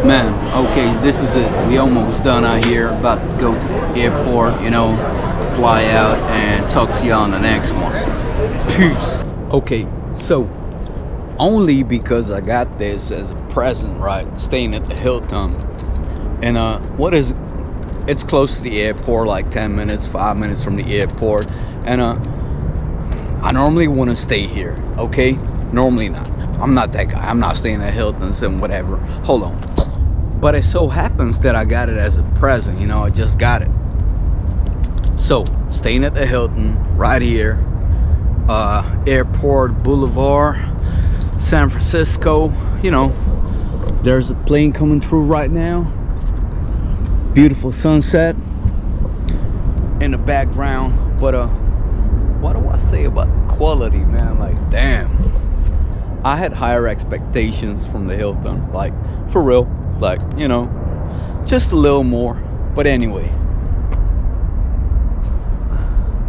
Man, okay, this is it. We almost done out here. About to go to the airport, you know, fly out and talk to y'all on the next one. Peace. Okay, so only because I got this as a present, right? Staying at the Hilton. And what is it's close to the airport, like 10 minutes, 5 minutes from the airport. And I normally want to stay here, okay? Normally not. I'm not that guy. I'm not staying at Hilton's and whatever. Hold on. But it so happens that I got it as a present, you know, I just got it. So, staying at the Hilton right here, Airport Boulevard, San Francisco, you know, there's a plane coming through right now. Beautiful sunset in the background. But what do I say about the quality, man? Like, damn. I had higher expectations from the Hilton, like, for real. Like, you know, just a little more. But anyway,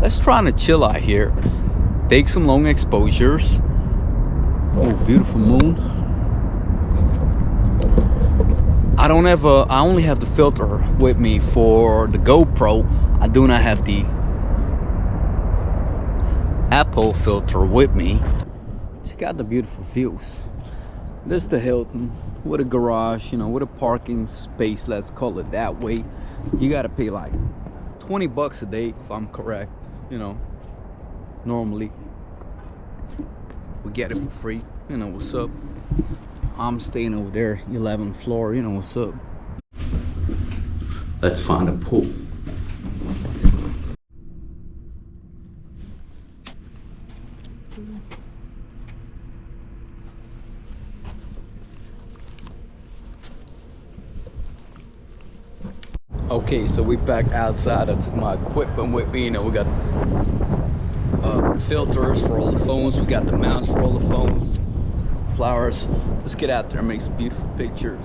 let's try to chill out here, take some long exposures. Oh, beautiful moon. I only have the filter with me for the GoPro. I do not have the Apple filter with me. It's got the beautiful views. This is the Hilton with a garage, you know, with a parking space, let's call it that way. You gotta pay like 20 bucks a day if I'm correct, you know. Normally we get it for free, you know what's up. I'm staying over there, 11th floor, you know what's up. Let's find a pool. Okay, so we back outside. I took my equipment with me. You know, we got filters for all the phones. We got the mounts for all the phones. Flowers. Let's get out there and make some beautiful pictures.